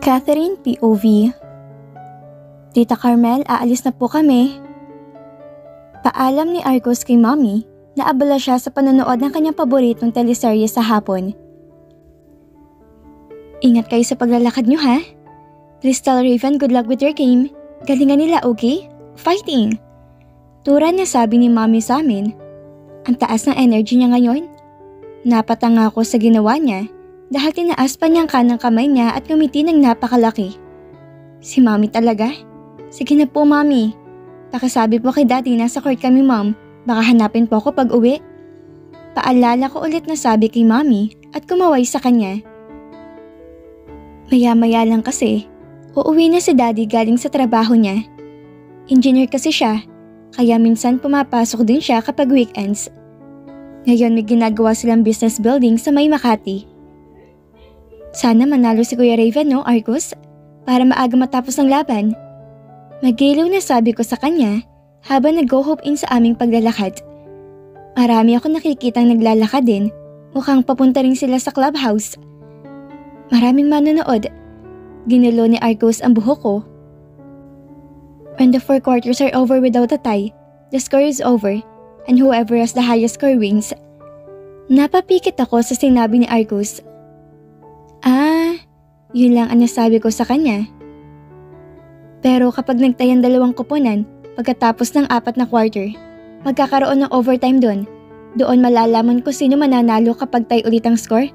Catherine POV. Tita Carmel, aalis na po kami. Paalam ni Arcos kay Mommy na abala siya sa panonood ng kanyang paboritong teleserye sa hapon. Ingat kayo sa paglalakad nyo ha. Crystal Raven, good luck with your game. Galingan nila, okay? Fighting! Tura niya sabi ni Mommy sa amin. Ang taas ng energy niya ngayon. Napatanga ako sa ginawa niya dahil tinaas pa niyang kanang kamay niya at ngumiti ng napakalaki. Si Mommy talaga? Sige na po, Mommy. Pakisabi po kay Daddy nasa court kami, Mom. Baka hanapin po ako pag uwi. Paalala ko ulit na sabi kay Mommy at kumaway sa kanya. Maya-maya lang kasi, uuwi na si Daddy galing sa trabaho niya. Engineer kasi siya, kaya minsan pumapasok din siya kapag weekends. Ngayon may ginagawa silang business building sa May Makati. Sana manalo si Kuya Raven, no, Arcos? Para maaga matapos ang laban. Magiliw na sabi ko sa kanya habang nag-go-hope in sa aming paglalakad. Marami ako nakikitang naglalakad din, mukhang papunta rin sila sa clubhouse. Maraming manonood. Ginulo ni Arcos ang buhok ko. When the 4 quarters are over without a tie, the score is over and whoever has the highest score wins. Napapikit ako sa sinabi ni Arcos. Yun lang ang nasabi ko sa kanya. Pero kapag nagtayan 2 koponan pagkatapos ng 4 na quarter, magkakaroon ng overtime doon. Doon malalaman ko sino mananalo kapag tie ulit ang score.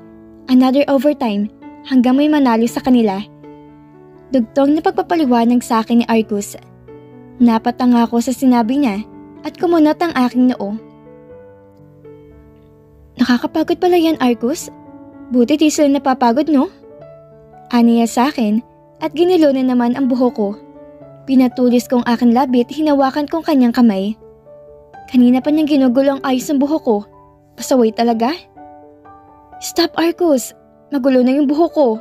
Another overtime hanggang may manalo sa kanila. Dugtong na pagpapaliwanag sa akin ni Arcos. Napatanga ako sa sinabi niya at kumunot ang aking noo. Nakakapagod pala yan, Arcos. Buti di sila napapagod, no? Aniya sa akin at ginilo na naman ang buhok ko. Pinatulis kong aking labit, hinawakan kong kanyang kamay. Kanina pa niyang ginugulo ang ayos ng buhok ko. Pasaway talaga? Stop, Arcos! Magulo na yung buhok ko.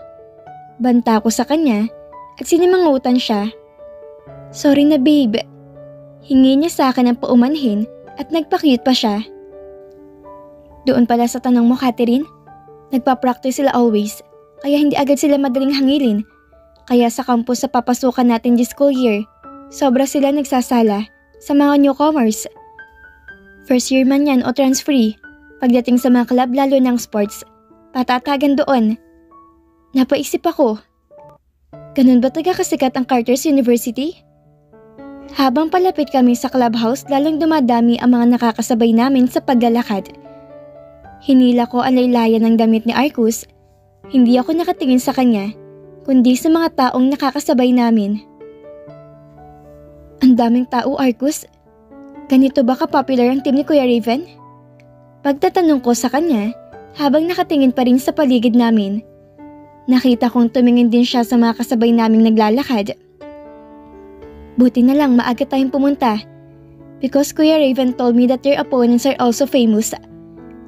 Banta ko sa kanya at sinimangutan siya. Sorry na, babe. Hingi niya sa akin ang paumanhin at nagpa-cute pa siya. Doon pala sa tanong mo, Catherine. Nagpa-practice sila always, kaya hindi agad sila madaling hangilin. Kaya sa campus sa papasukan natin this school year, sobra sila nagsasala sa mga newcomers. First year man yan o transferee, pagdating sa mga club lalo ng sports, patatagan doon. Napaisip ako, ganun ba taga kasikat ang Carter's University? Habang palapit kami sa clubhouse, lalong dumadami ang mga nakakasabay namin sa paglalakad. Hinila ko ang laylayan ng damit ni Arcos. Hindi ako nakatingin sa kanya, kundi sa mga taong nakakasabay namin. Ang daming tao, Arcos. Ganito ba ka-popular ang team ni Kuya Raven? Pagtatanong ko sa kanya, habang nakatingin pa rin sa paligid namin. Nakita kong tumingin din siya sa mga kasabay naming naglalakad. Buti na lang maaga tayong pumunta. Because Kuya Raven told me that their opponents are also famous.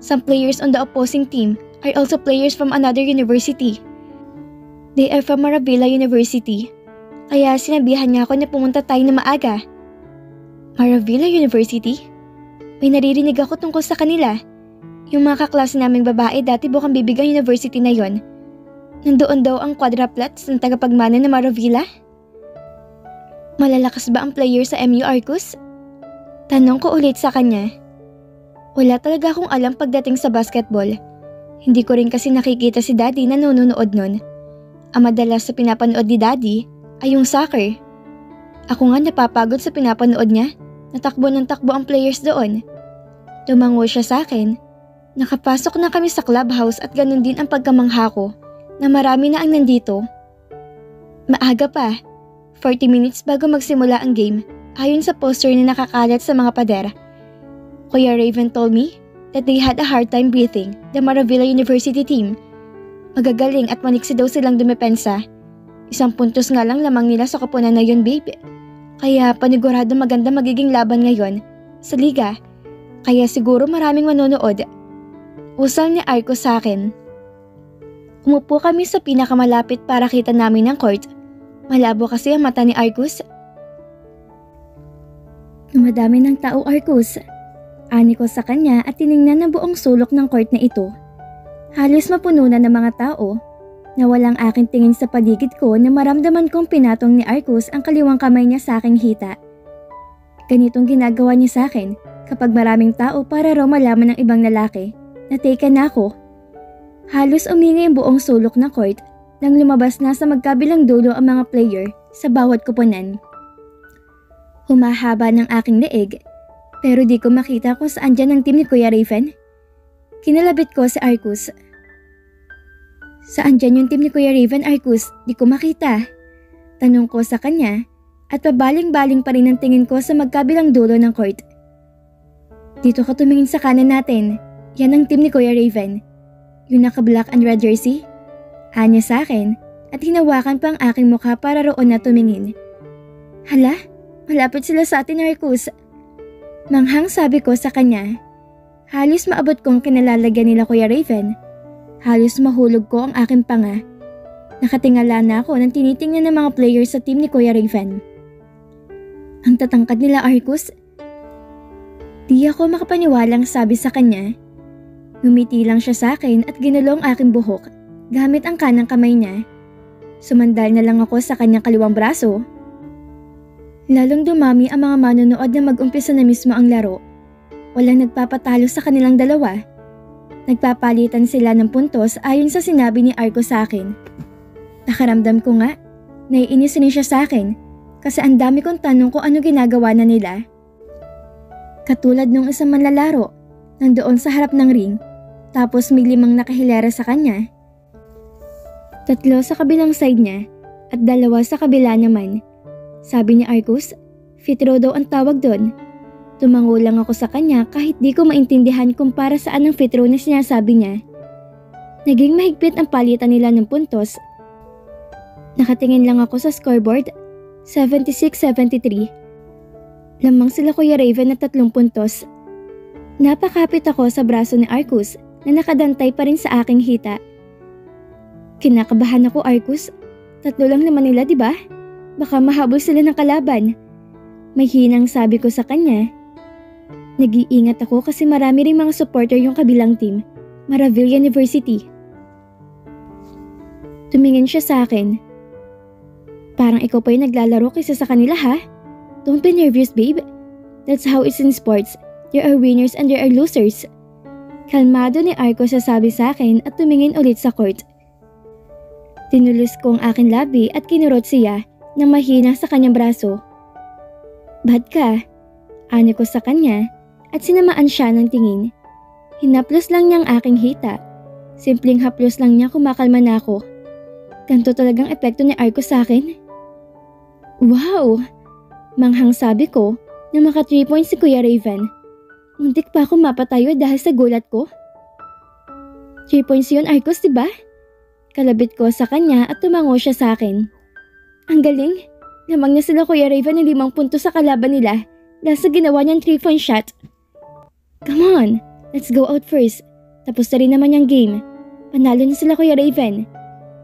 Some players on the opposing team are also players from another university. They are from Maravilla University. Kaya sinabihan niya ako na pumunta tayo na maaga. Maravilla University? May naririnig ako tungkol sa kanila. Yung mga kaklase naming babae dati bukang bibig ang university na yon. Nandoon daw ang quadruplets ng tagapagmana ng Maravilla? Malalakas ba ang player sa MU, Arcos? Tanong ko ulit sa kanya. Wala talaga akong alam pagdating sa basketball. Hindi ko rin kasi nakikita si Daddy na nanonood nun. Ang madalas sa pinapanood ni Daddy ay yung soccer. Ako nga napapagod sa pinapanood niya. Natakbo ng takbo ang players doon. Tumango siya sa akin. Nakapasok na kami sa clubhouse at ganun din ang pagkamangha ko na marami na ang nandito. Maaga pa, 40 minutes bago magsimula ang game ayon sa poster na nakakalat sa mga pader. Kuya Raven told me that they had a hard time breathing, the Maravilla University team. Magagaling at maniksi daw silang dumepensa. 1 puntos nga lang lamang nila sa koponan na yun, babe. Kaya panigurado maganda magiging laban ngayon sa liga. Kaya siguro maraming manonood. Usal ni Arcos sa akin. Umupo kami sa pinakamalapit para kita namin ang court. Malabo kasi ang mata ni Arcos. Madami ng tao, Arcos. Ani ko sa kanya at tiningnan ang buong sulok ng court na ito. Halos mapuno na ng mga tao. Nawalang aking tingin sa paligid ko na maramdaman kong pinatong ni Arcus ang kaliwang kamay niya sa aking hita. Ganitong ginagawa niya sa akin kapag maraming tao para raw malaman ng ibang lalaki na taken na ako. Halos umingi ang buong sulok ng court nang lumabas na sa magkabilang dulo ang mga player sa bawat kuponan. Humahaba ng aking leeg pero di ko makita kung saan dyan ang team ni Kuya Raven. Kinalabit ko si Arcus. Saan dyan yung team ni Kuya Raven, Arcus? Di ko makita. Tanong ko sa kanya at pabaling-baling pa rin ang tingin ko sa magkabilang dulo ng court. Dito ka tumingin sa kanan natin. Yan ang team ni Kuya Raven. Yung naka-black and red jersey? Anya sa akin at hinawakan pa ang aking mukha para roon na tumingin. Hala, malapit sila sa atin, Arcus. Manghang sabi ko sa kanya. Halos maabot kong kinalalagyan nila Kuya Raven. Halos mahulog ko ang aking panga. Nakatingala na ako nang tinitingnan ng mga players sa team ni Kuya Raven. Ang tatangkad nila, Arcus. Di ako makapaniwalang sabi sa kanya. Ngumiti lang siya sa akin at ginulong aking buhok gamit ang kanang kamay niya. Sumandal na lang ako sa kanyang kaliwang braso. Lalong dumami ang mga manonood na mag-umpisa na mismo ang laro. Walang nagpapatalo sa kanilang dalawa. Nagpapalitan sila ng puntos ayon sa sinabi ni Arcus sa akin. Nakaramdam ko nga, naiinis rin siya sa akin kasi ang dami kong tanong kung ano ginagawa na nila. Katulad nung isang manlalaro, nandoon sa harap ng ring, tapos may 5 nakahilera sa kanya. 3 sa kabilang side niya at 2 sa kabila naman. Sabi ni Arcus, fit row daw ang tawag doon. Tumango lang ako sa kanya kahit di ko maintindihan kung para saan ang fit row na sinasabi niya. Naging mahigpit ang palitan nila ng puntos. Nakatingin lang ako sa scoreboard, 76-73. Lamang sila Kuya Raven na 3 puntos. Napakapit ako sa braso ni Arcus na nakadantay pa rin sa aking hita. Kinakabahan ako, Arcus. 3 lang naman nila, di ba? Baka mahabol sila ng kalaban. May hinang sabi ko sa kanya. Nag-iingat ako kasi marami ring mga supporter yung kabilang team, Maravilla University. Tumingin siya sa akin. Parang ikaw pa yung naglalaro kaysa sa kanila, ha? Don't be nervous, babe. That's how it's in sports. There are winners and there are losers. Kalmado ni Arcus sasabi sa akin at tumingin ulit sa court. Tinulos ko ang aking labi at kinurot siya nang mahina sa kanyang braso. Bad ka, ani ko sa kanya at sinamaan siya ng tingin. Hinaplos lang niya ang aking hita. Simpleng haplos lang niya kumakalma na ako. Ganto talagang epekto ni Arcus sa akin. Wow! Manghang sabi ko na maka 3 points si Kuya Raven. Muntik pa ako mapatayo dahil sa gulat ko. 3 points yun, Arcus, diba? Kalabit ko sa kanya at tumango siya sa akin. Ang galing! Lamang na sila Kuya Raven ng 5 puntos sa kalaban nila dahil sa ginawa niyang 3-point shot. Come on, let's go out first. Tapos na rin naman yung game. Panalo na sila Kuya Raven.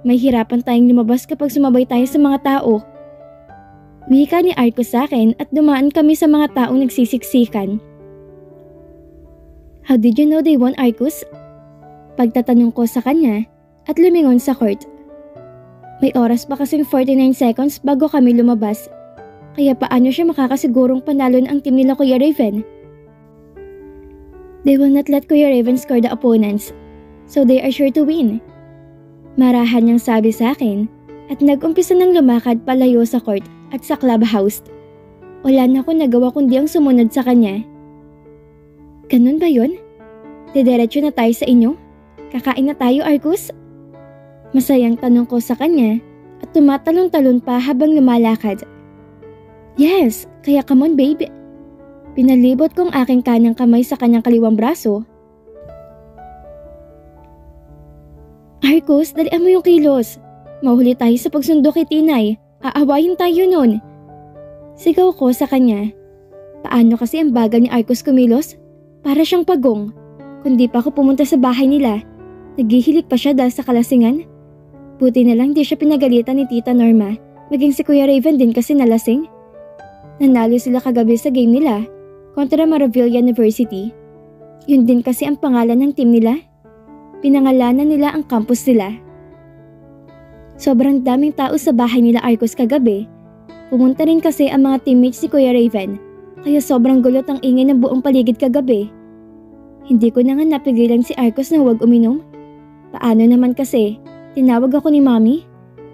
May hirapan tayong lumabas kapag sumabay tayo sa mga tao. Wika ni Arcus sa akin at dumaan kami sa mga taong nagsisiksikan. How did you know they won, Arcus? Pagtatanong ko sa kanya at lumingon sa court. May oras pa kasing 49 seconds bago kami lumabas. Kaya paano siya makakasigurong panalo na ang team nila Kuya Raven? They will not let Kuya Raven score the opponents, so they are sure to win. Marahan niyang sabi sa akin at nag-umpisa ng lumakad palayo sa court at sa clubhouse. Wala na akong nagawa kundi ang sumunod sa kanya. Ganun ba yun? Didiretso na tayo sa inyo? Kakain na tayo, Arcus? Masayang tanong ko sa kanya at tumatalon-talon pa habang lumalakad. Yes, kaya come on babe. Pinalibot kong aking kanang kamay sa kanyang kaliwang braso. Arcus, dalian mo yung kilos. Mahuli tayo sa pagsundo kay Tinay. Aawayin tayo nun. Sigaw ko sa kanya. Paano kasi ang bagal ni Arcus kumilos? Para siyang pagong. Kundi pa ako pumunta sa bahay nila, naghihilik pa siya dahil sa kalasingan. Buti na lang di siya pinagalitan ni Tita Norma, maging si Kuya Raven din kasi nalasing. Nanalo sila kagabi sa game nila, kontra Maravilla University. Yun din kasi ang pangalan ng team nila. Pinangalanan nila ang campus nila. Sobrang daming tao sa bahay nila Arcos kagabi. Pumunta rin kasi ang mga teammates ni Kuya Raven, kaya sobrang gulot ang ingay ng buong paligid kagabi. Hindi ko na nga napigilan si Arcos na huwag uminom. Paano naman kasi, tinawag ako ni Mommy,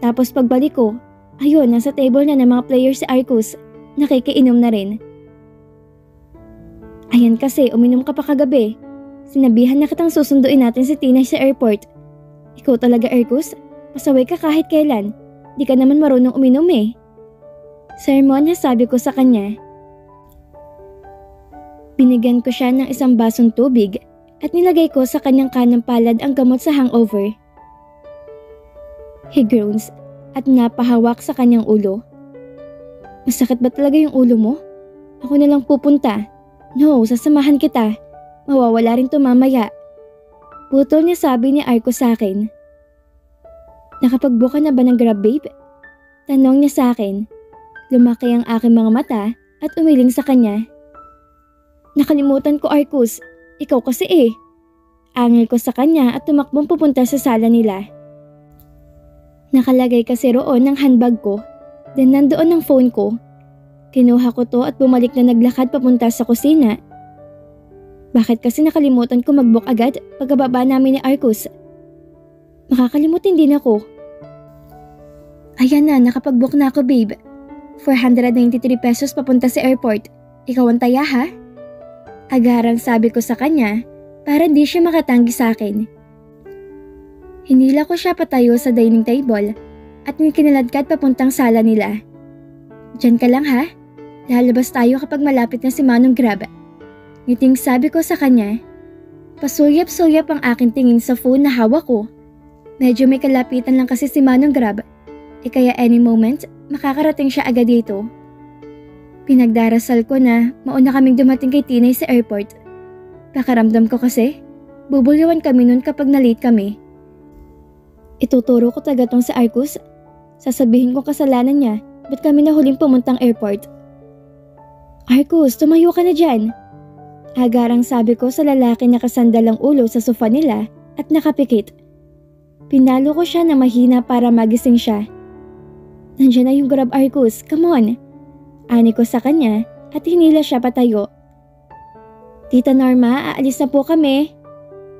tapos pagbalik ko, ayun, nasa table na ng mga players si Arcos, nakikiinom na rin. Ayan kasi, uminom ka pa kagabi. Sinabihan na kitang susunduin natin si Tina sa airport. Ikaw talaga Arcos, pasaway ka kahit kailan, di ka naman marunong uminom eh. Sermon na sabi ko sa kanya. Binigyan ko siya ng isang basong tubig at nilagay ko sa kanyang kanang palad ang gamot sa hangover. He groans at napahawak sa kanyang ulo. Masakit ba talaga yung ulo mo? Ako na lang pupunta. No, sasamahan kita. Mawawala rin to mamaya. Putol niya sabi ni Arco sa akin. Nakapag-book ka na ba ng Grab babe? Tanong niya sa akin. Lumaki ang aking mga mata at umiling sa kanya. Nakalimutan ko Arcos, ikaw kasi eh. Angil ko sa kanya at tumakbong pupunta sa sala nila. Nakalagay kasi roon ng handbag ko, then nandoon ang phone ko. Kinuha ko to at bumalik na naglakad papunta sa kusina. Bakit kasi nakalimutan ko mag-book agad pagkababa namin ni Arcos? Makakalimutin din ako. Ayan na, nakapag-book na ako babe. 493 pesos papunta sa airport. Ikaw ang taya ha? Agarang sabi ko sa kanya para di siya makatanggi sa akin. Hinila ko siya patayo sa dining table at kinaladkad papuntang sala nila. Diyan ka lang ha? Lalabas tayo kapag malapit na si Manong Grab. Ngiting sabi ko sa kanya. Pasuyap-suyap ang aking tingin sa phone na hawak ko. Medyo may kalapitan lang kasi si Manong Grab. Kaya any moment, makakarating siya agad dito. Pinagdarasal ko na mauna kaming dumating kay Tinay sa airport. Pakaramdam ko kasi, bubulyawan kami nun kapag na-late kami. Ituturo ko talaga tong sa Arcos. Sasabihin ko kasalanan niya, ba't kami nahuling pumuntang airport. Arcos, tumayo ka na dyan. Agarang sabi ko sa lalaki na kasandal ang ulo sa sofa nila at nakapikit. Pinalo ko siya na mahina para magising siya. Nandiyan na yung Grab Arcos, come on. Ani ko sa kanya at hinila siya patayo. Tita Norma, aalis na po kami.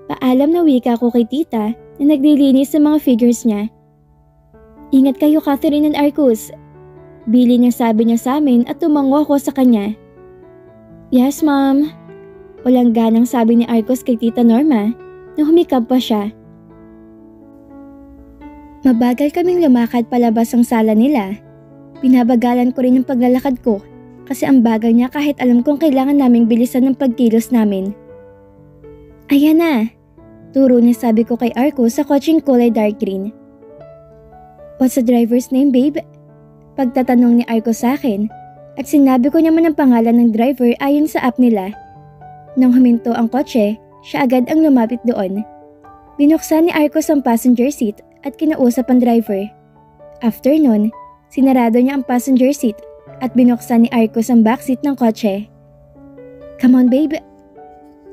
Paalam na wika ko kay tita na naglilinis sa mga figures niya. Ingat kayo Catherine and Arcos. Bili niya sabi niya sa amin at tumango ako sa kanya. Yes ma'am. Walang ganang sabi ni Arcos kay tita Norma na humikab pa siya. Mabagal kaming lumakad palabas ang sala nila. Binabagalan ko rin ang paglalakad ko kasi ang bagal niya kahit alam kong kailangan naming bilisan ng pagkilos namin. Ayan na, turo niya sabi ko kay Arco sa kotseng kulay dark green. What's the driver's name babe? Pagtatanong ni Arco sa akin at sinabi ko naman ang pangalan ng driver ayon sa app nila. Nang huminto ang kotse, siya agad ang lumapit doon. Binuksan ni Arco ang passenger seat at kinausap ang driver. After nun, sinarado niya ang passenger seat at binuksan ni Arcos ang backseat ng kotse. Come on babe.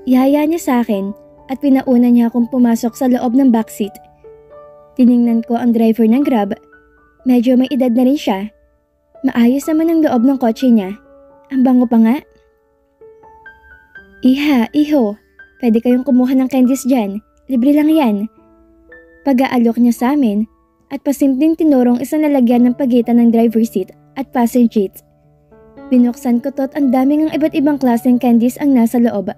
Ihaya niya sa akin at pinauna niya akong pumasok sa loob ng backseat. Tiningnan ko ang driver ng Grab. Medyo may edad na rin siya. Maayos naman ang loob ng kotse niya. Ang bango pa nga. Iha, iho, pwede kayong kumuha ng candies dyan. Libre lang yan. Pag-aalok niya sa amin at pasimpleng tinurong isang lalagyan ng pagitan ng driver seat at passenger seat. Binuksan ko to at ang daming ang iba't ibang klaseng candies ang nasa loob.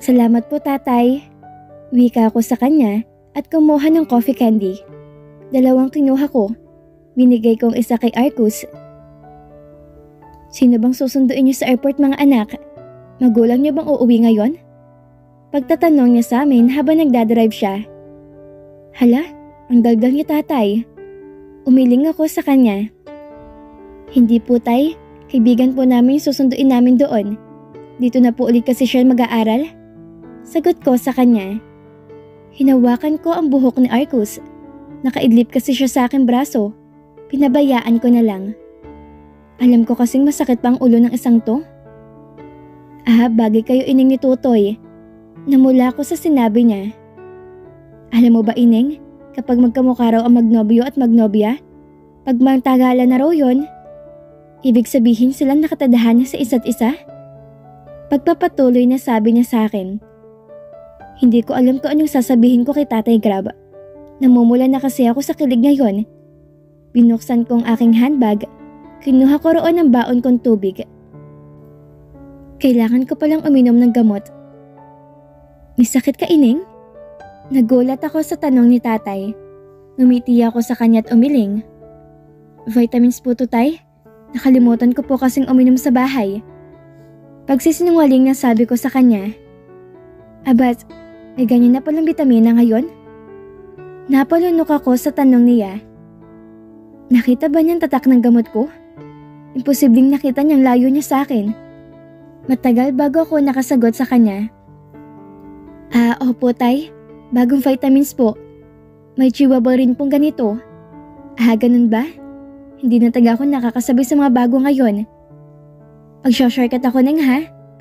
Salamat po tatay. Wika ko sa kanya at kumuha ng coffee candy. 2 kinuha ko. Binigay kong isa kay Arcos. Sino bang susunduin niyo sa airport mga anak? Magulang niyo bang uuwi ngayon? Pagtatanong niya sa amin habang nagdadrive siya. Hala, ang daldal niya tatay. Umiling ako sa kanya. Hindi po tay, kaibigan po namin yung susunduin namin doon. Dito na po ulit kasi siya mag-aaral. Sagot ko sa kanya. Hinawakan ko ang buhok ni Arcos. Nakaidlip kasi siya sa aking braso. Pinabayaan ko na lang. Alam ko kasing masakit pa ang ulo ng isang to. Bagay kayo ining ni Tutoy. Namula ko sa sinabi niya. Alam mo ba Ineng, Kapag magkamukha raw ang magnobyo at magnobya, pag magtagalan na raw yun, ibig sabihin silang nakatadahan sa isa't isa? Pagpapatuloy na sabi niya sa akin. Hindi ko alam kung anong sasabihin ko kay Tatay Grab. Namumula na kasi ako sa kilig ngayon. Binuksan kong aking handbag, kinuha ko roon ang baon kong tubig. Kailangan ko palang uminom ng gamot. May sakit ka, Ining? Nagulat ako sa tanong ni Tatay. Ngumiti ako sa kanya at umiling. Vitamins po to, Tay. Nakalimutan ko po kasing uminom sa bahay. Pagsisinungaling na sabi ko sa kanya. Abat, may ganyan na palang bitamina ngayon? Napalunok ako sa tanong niya. Nakita ba niyang tatak ng gamot ko? Imposibleng nakita niyang layo niya sa akin. Matagal bago ako nakasagot sa kanya. Opo, Tay. Bagong vitamins po. May chewable rin pong ganito. Ganun ba? Hindi na taga ako nakakasabi sa mga bago ngayon. Mag-shortcut ako nang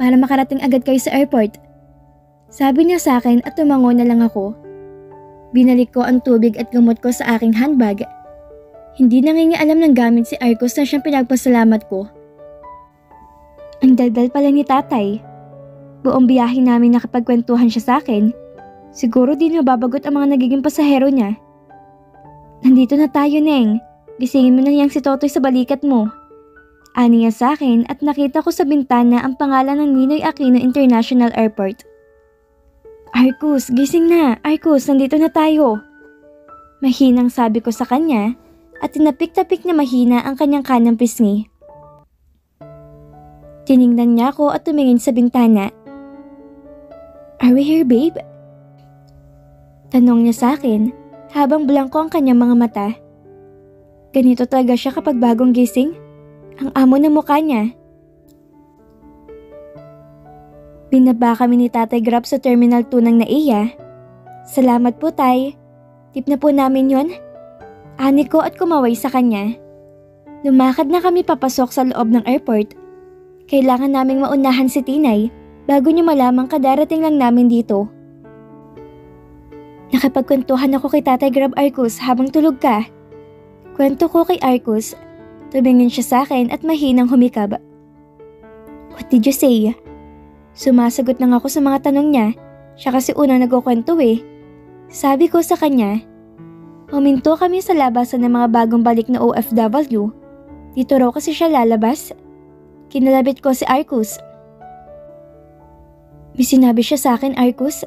para makarating agad kayo sa airport. Sabi niya sa akin at tumango na lang ako. Binalik ko ang tubig at gamot ko sa aking handbag. Hindi nangingialam ng gamit si Arcos na siyang pinagpasalamat ko. Ang daldal pala ni Tatay. Buong biyahe namin nakapagkwentuhan siya sa akin. Siguro di mababagot ang mga nagiging pasahero niya. Nandito na tayo, Neng. Gisingin mo na niyang si Totoy sa balikat mo. Ani niya sa akin at nakita ko sa bintana ang pangalan ng Ninoy Aquino International Airport. Arcos, gising na. Arcos, nandito na tayo. Mahinang sabi ko sa kanya at tinapik-tapik na mahina ang kanyang kanang pisngi. Tiningnan niya ako at tumingin sa bintana. Are we here, babe? Tanong niya sa akin habang blanko ang kanyang mga mata. Ganito talaga siya kapag bagong gising? Ang amo ng mukha niya. Binaba kami ni Tatay Grab sa Terminal 2 ng NAIA. Salamat po, Tay. Tip na po namin yon. Ani ko at kumaway sa kanya. Lumakad na kami papasok sa loob ng airport. Kailangan naming maunahan si Tinay bago niya malamang kadarating lang namin dito. Nakapagkwentuhan ako kay Tatay Grab, Arcos, habang tulog ka. Kwento ko kay Arcos. Tumingin siya sa akin at mahinang humikab. What did you say? Sumasagot lang ako sa mga tanong niya. Siya kasi unang nagkukwento eh. Sabi ko sa kanya, huminto kami sa labasan ng mga bagong balik na OFW. Dito raw kasi siya lalabas. Kinalabit ko si Arcos. May sinabi siya sa akin, Arcos.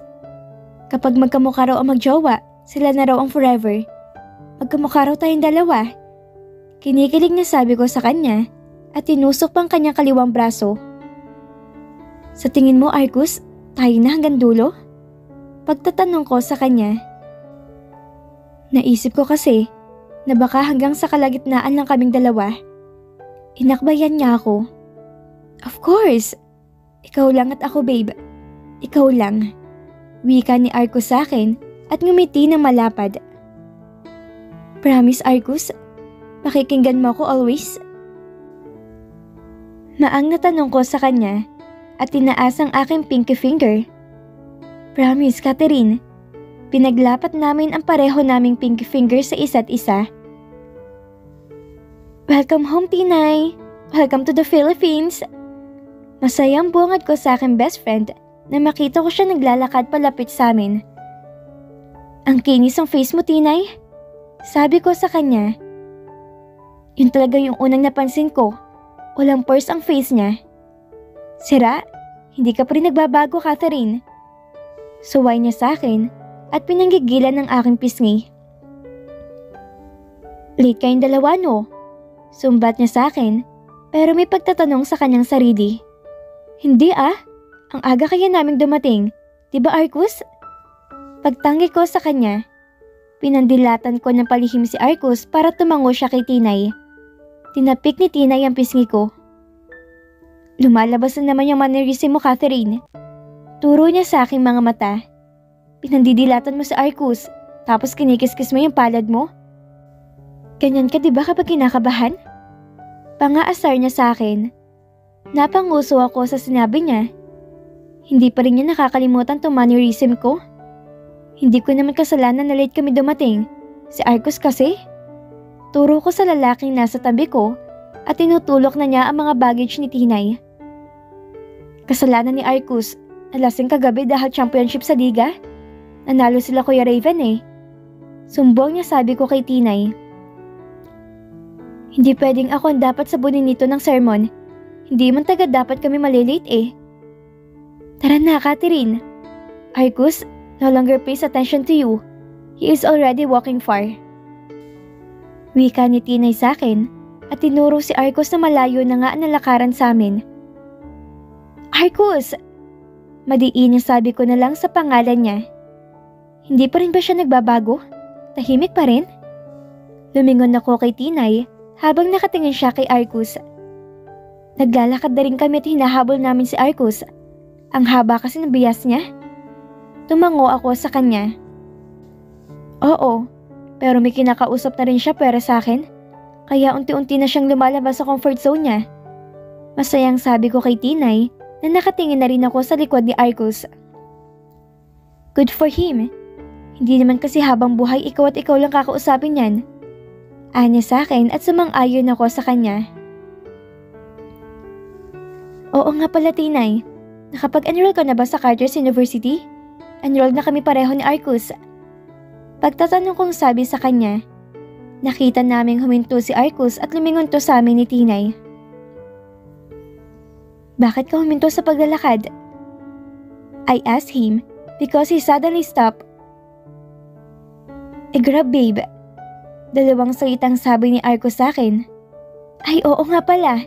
Kapag magkamukha raw ang magjowa, sila na raw ang forever. Magkamukha raw tayong dalawa. Kinikilig na sabi ko sa kanya at tinusok pang kanyang kaliwang braso. Sa tingin mo, Arcos, tayo na hanggang dulo? Pagtatanong ko sa kanya. Naisip ko kasi na baka hanggang sa kalagitnaan lang kaming dalawa. Inakbayan niya ako. Of course! Ikaw lang at ako, babe. Ikaw lang. Wika ni Arcos sa akin at ngumiti ng malapad. Promise, Arcos? Pakikinggan mo ako always? Maang na tanong ko sa kanya at tinaas ang aking pinky finger. Promise, Catherine. Pinaglapat namin ang pareho naming pinky finger sa isa't isa. Welcome home, Tinay. Welcome to the Philippines. Masayang bungad ko sa aking best friend na makita ko siya naglalakad palapit sa amin. Ang kinis ang face mo, Tinay. Sabi ko sa kanya. Yun talaga yung unang napansin ko. Walang pores ang face niya. Sira, hindi ka pa rin nagbabago, Catherine. Suway niya sa akin at pinanggigilan ng aking pisngi. Late kayong dalawa, no? Sumbat niya sa akin pero may pagtatanong sa kanyang sarili. Hindi ang aga kaya naming dumating. Diba, Arcos? Pagtanggi ko sa kanya, pinandilatan ko ng palihim si Arcos para tumango siya kay Tinay. Tinapik ni Tinay ang pisngi ko. Lumalabas na naman yung mannerism mo, Catherine. Turo niya sa aking mga mata. Pinandidilatan mo si Arcos, tapos kinikis-kis mo yung palad mo? Ganyan ka diba kapag kinakabahan? Pangaasar niya sa akin. Napanguso ako sa sinabi niya. Hindi pa rin niya nakakalimutan tong mannerism ko. Hindi ko naman kasalanan na late kami dumating Si Arcos kasi? Turo ko sa lalaking nasa tabi ko at tinutulok na niya ang mga baggage ni Tinay. Kasalanan ni Arcos, nalasing kagabi dahil championship sa liga. Nanalo sila Kuya Raven eh. Sumbong niya sabi ko kay Tinay. Hindi pwedeng ako ang dapat sabunin nito ng sermon. Hindi man taga dapat kami malilate eh. Tara na, Catherine. Arcos no longer pays attention to you. He is already walking far. Wika ni Tinay sa akin at tinuro si Arcos na malayo na nga ang nalakaran sa amin. Arcos! Madiin sabi ko na lang sa pangalan niya. Hindi pa rin ba siya nagbabago? Tahimik pa rin? Lumingon ako kay Tinay habang nakatingin siya kay Arcos. Naglalakad na rin kami at hinahabol namin si Arcos. Ang haba kasi ng biyas niya. Tumango ako sa kanya. Oo, pero may kinakausap na rin siya para sa akin. Kaya unti-unti na siyang lumalabas sa comfort zone niya. Masayang sabi ko kay Tinay na nakatingin na rin ako sa likod ni Arcos. Good for him. Hindi naman kasi habang buhay ikaw at ikaw lang kakausapin yan. Anya sa akin at sumang-ayon ako sa kanya. Oo nga pala Tinay, nakapag-enroll ka na ba sa Carter's University? Enrolled na kami pareho ni Arcos. Pagtatanong kong sabi sa kanya, nakita naming huminto si Arcos at lumingon to sa amin ni Tinay. Bakit ka huminto sa paglalakad? I asked him because he suddenly stopped. Grab babe. Dalawang salitang sabi ni Arcos sa akin. Ay oo nga pala.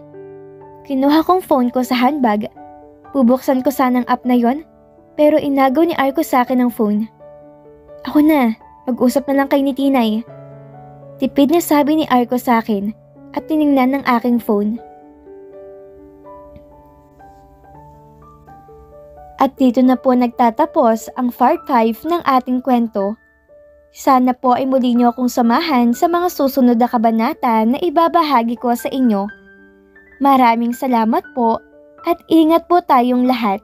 Kinuha kong phone ko sa handbag. Bubuksan ko sanang app na yon, pero inagaw ni Arcos sa akin ang phone. Ako na, mag-usap na lang kay ni Tinay. Tipid niya sabi ni Arcos sa akin at tiningnan ng aking phone. At dito na po nagtatapos ang part 5 ng ating kwento. Sana po ay muli niyo akong samahan sa mga susunod na kabanata na ibabahagi ko sa inyo. Maraming salamat po at ingat po tayong lahat.